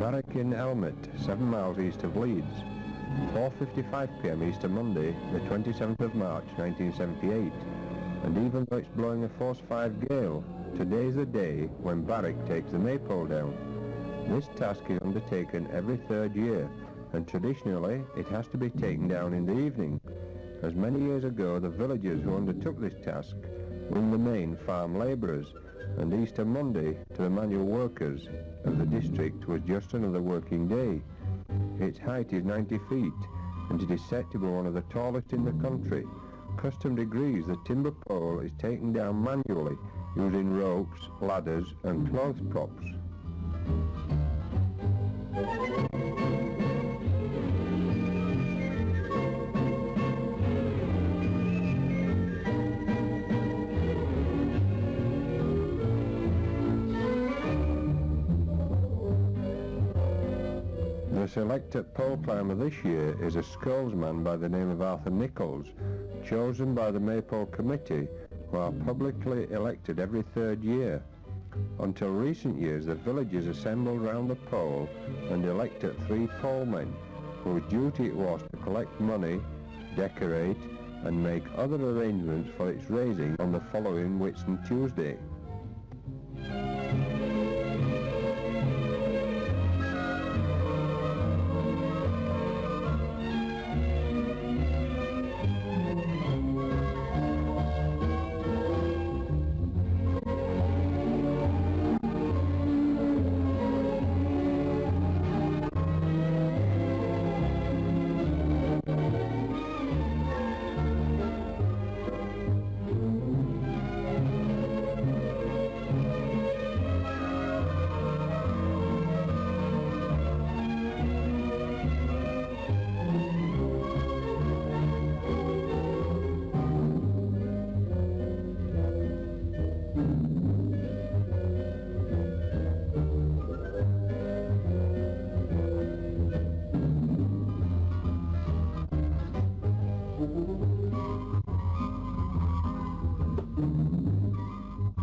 Barwick in Elmet, 7 miles east of Leeds. 4:55 p.m. Easter Monday, the 27th of March 1978. And even though it's blowing a force 5 gale, today's the day when Barwick takes the Maypole down. This task is undertaken every 3rd year, and traditionally it has to be taken down in the evening, as many years ago the villagers who undertook this task were in the main farm labourers, and Easter Monday to the manual workers of the district was just another working day. Its height is 90 feet, and it is said to be one of the tallest in the country. Custom degrees the timber pole is taken down manually using ropes, ladders and clothes props. The selected pole climber this year is a Scotsman by the name of Arthur Nichols, chosen by the Maypole Committee, who are publicly elected every 3rd year. Until recent years, the villagers assembled round the pole and elected 3 polemen, whose duty it was to collect money, decorate, and make other arrangements for its raising on the following Whitsun Tuesday.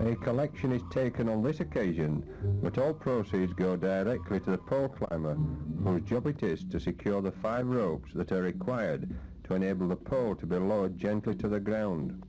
A collection is taken on this occasion, but all proceeds go directly to the pole climber, whose job it is to secure the 5 ropes that are required to enable the pole to be lowered gently to the ground.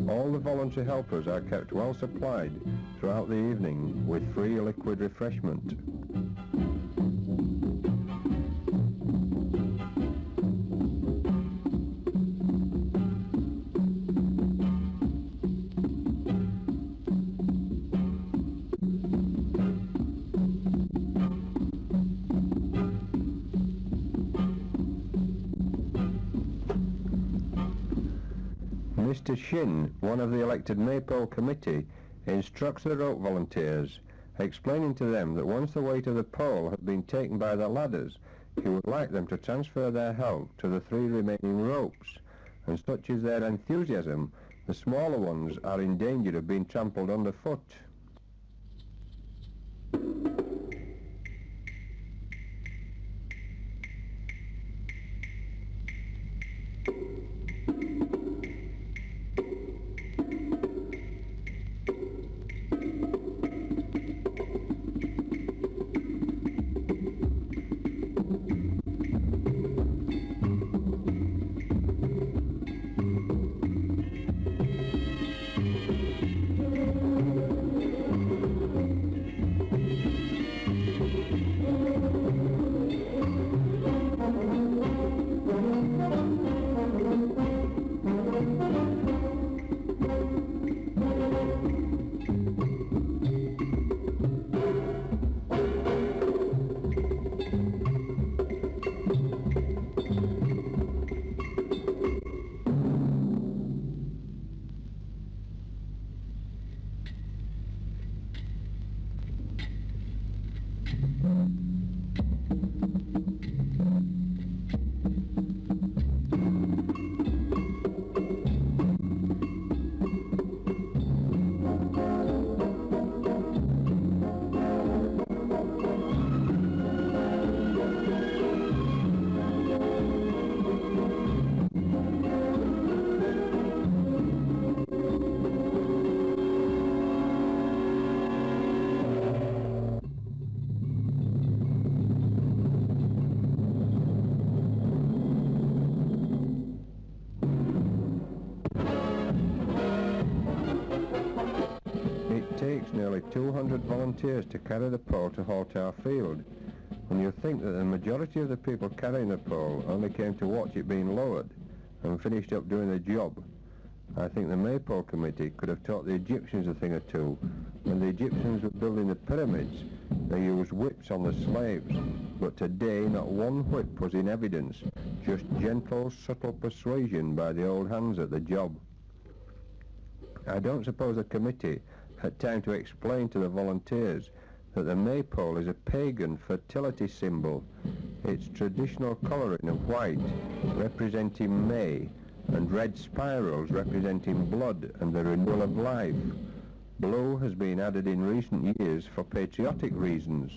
All the volunteer helpers are kept well supplied throughout the evening with free liquid refreshment. Mr. Shin, one of the elected Maypole Committee, instructs the rope volunteers, explaining to them that once the weight of the pole has been taken by the ladders, he would like them to transfer their help to the 3 remaining ropes, and such is their enthusiasm, the smaller ones are in danger of being trampled underfoot. nearly 200 volunteers to carry the pole to Halltower Field. When you think that the majority of the people carrying the pole only came to watch it being lowered and finished up doing the job, I think the Maypole Committee could have taught the Egyptians a thing or two. When the Egyptians were building the pyramids, they used whips on the slaves, but today not one whip was in evidence, just gentle, subtle persuasion by the old hands at the job. I don't suppose the committee had time to explain to the volunteers that the Maypole is a pagan fertility symbol, its traditional colouring of white representing May, and red spirals representing blood and the renewal of life. Blue has been added in recent years for patriotic reasons.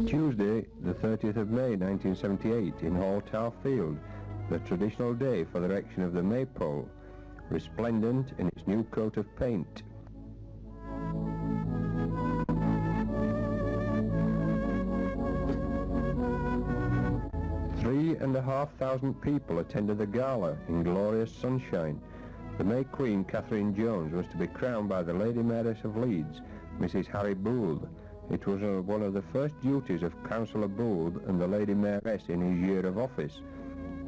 Tuesday, the 30th of May 1978 in Halltower Field, the traditional day for the erection of the Maypole, resplendent in its new coat of paint. Three and a half thousand people attended the gala in glorious sunshine. The May Queen Catherine Jones was to be crowned by the Lady Mayoress of Leeds, Mrs. Harry Booth. It was one of the first duties of Councillor Booth and the Lady Mayoress in his year of office.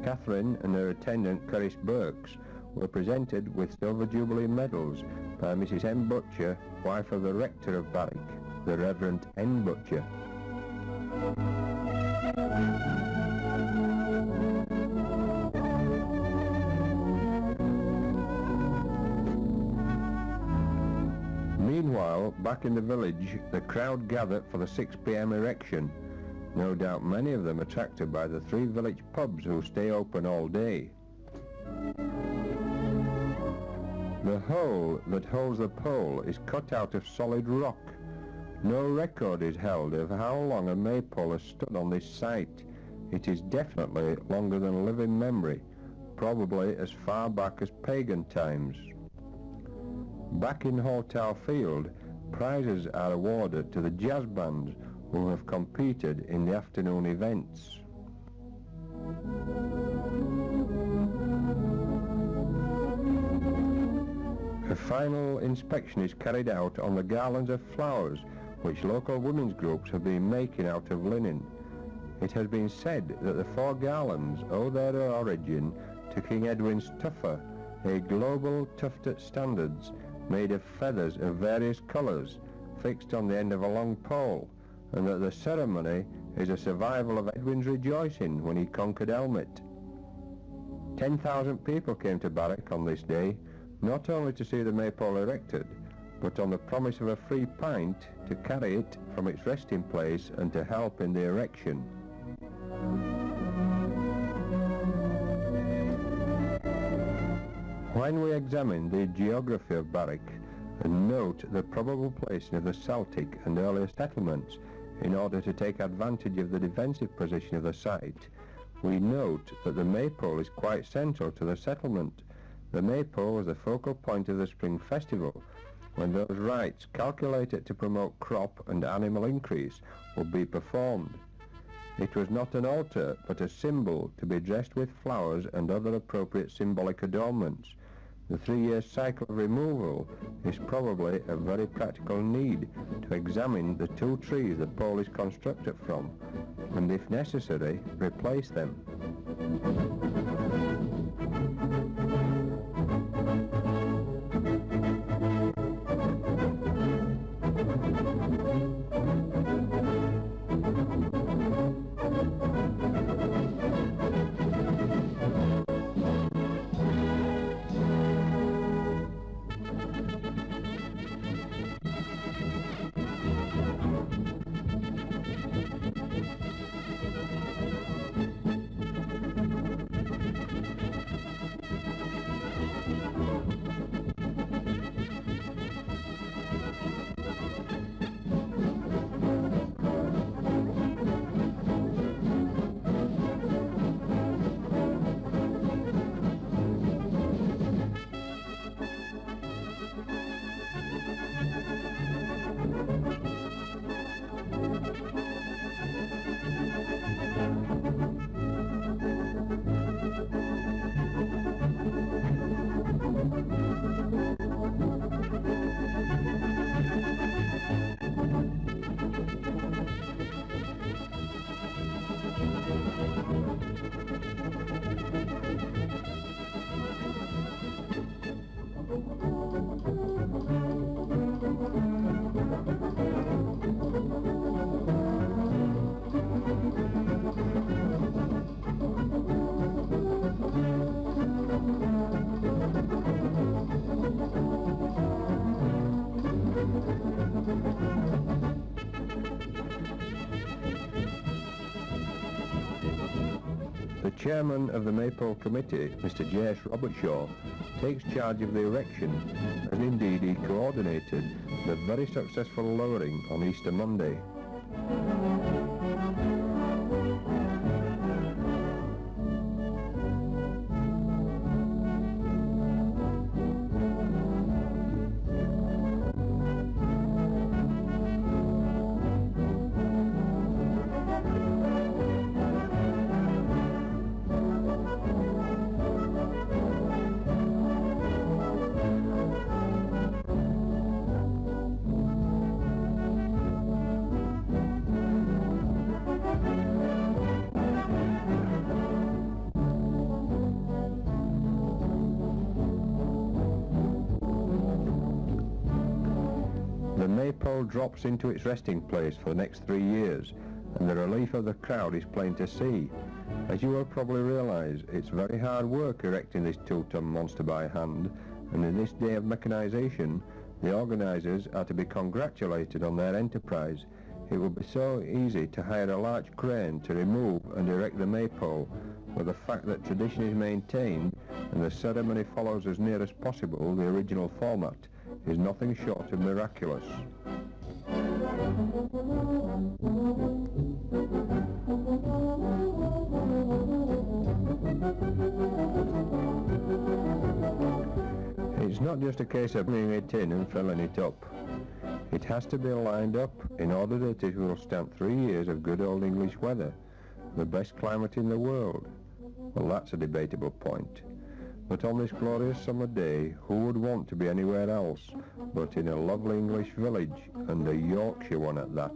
Catherine and her attendant Carice Burks were presented with Silver Jubilee medals by Mrs. M. Butcher, wife of the rector of Barwick, the Reverend N. Butcher. Meanwhile, back in the village, the crowd gathered for the 6 p.m. erection. No doubt many of them attracted by the 3 village pubs who stay open all day. The hole that holds the pole is cut out of solid rock. No record is held of how long a maypole has stood on this site. It is definitely longer than living memory, probably as far back as pagan times. Back in Halltower Field, prizes are awarded to the jazz bands who have competed in the afternoon events. A final inspection is carried out on the garlands of flowers which local women's groups have been making out of linen. It has been said that the 4 garlands owe their origin to King Edwin's tuffer, a global tufted standards made of feathers of various colours fixed on the end of a long pole, and that the ceremony is a survival of Edwin's rejoicing when he conquered Elmet. 10,000 people came to Barwick on this day, not only to see the maypole erected, but on the promise of a free pint to carry it from its resting place and to help in the erection. When we examine the geography of Barwick and note the probable placing of the Celtic and earlier settlements in order to take advantage of the defensive position of the site, we note that the maypole is quite central to the settlement. The maypole was the focal point of the spring festival, when those rites calculated to promote crop and animal increase would be performed. It was not an altar, but a symbol to be dressed with flowers and other appropriate symbolic adornments. The 3-year cycle of removal is probably a very practical need to examine the 2 trees the pole is constructed from, and if necessary, replace them. The chairman of the Maypole committee, Mr. J.S. Robertshaw, takes charge of the erection, and indeed he coordinated the very successful lowering on Easter Monday. The Maypole drops into its resting place for the next 3 years, and the relief of the crowd is plain to see. As you will probably realise, it's very hard work erecting this 2-ton monster by hand, and in this day of mechanisation, the organisers are to be congratulated on their enterprise. It would be so easy to hire a large crane to remove and erect the Maypole, but the fact that tradition is maintained and the ceremony follows as near as possible the original format is nothing short of miraculous. It's not just a case of bringing it in and filling it up. It has to be lined up in order that it will stand 3 years of good old English weather, the best climate in the world. Well, that's a debatable point. But on this glorious summer day, who would want to be anywhere else but in a lovely English village, and a Yorkshire one at that?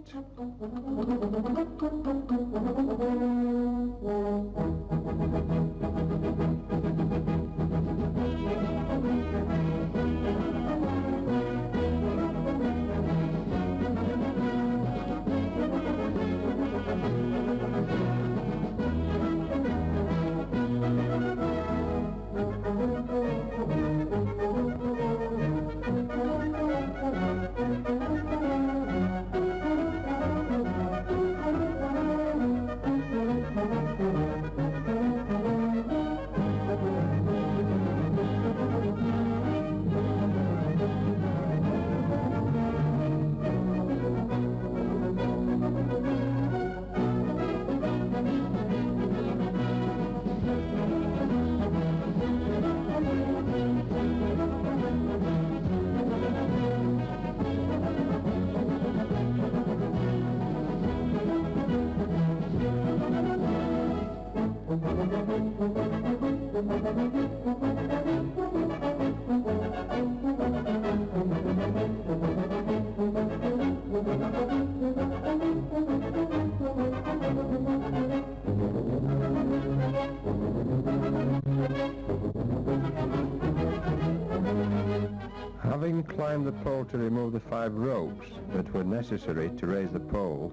Having climbed the pole to remove the 5 ropes that were necessary to raise the pole,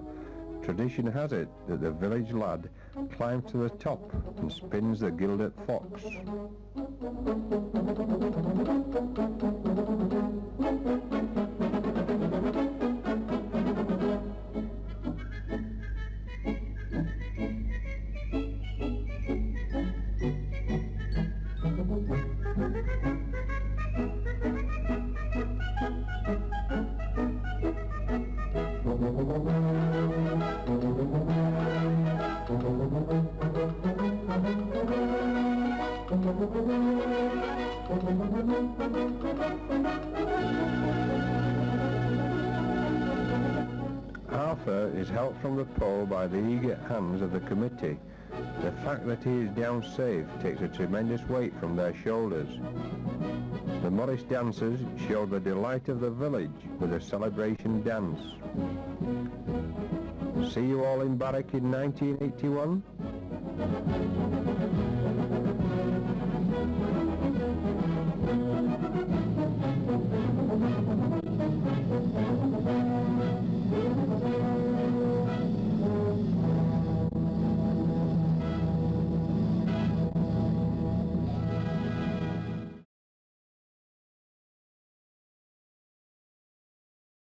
tradition has it that the village lad climbs to the top and spins the gilded fox. Arthur is helped from the pole by the eager hands of the committee. The fact that he is down safe takes a tremendous weight from their shoulders. The Morris dancers show the delight of the village with a celebration dance. See you all in Barwick in 1981?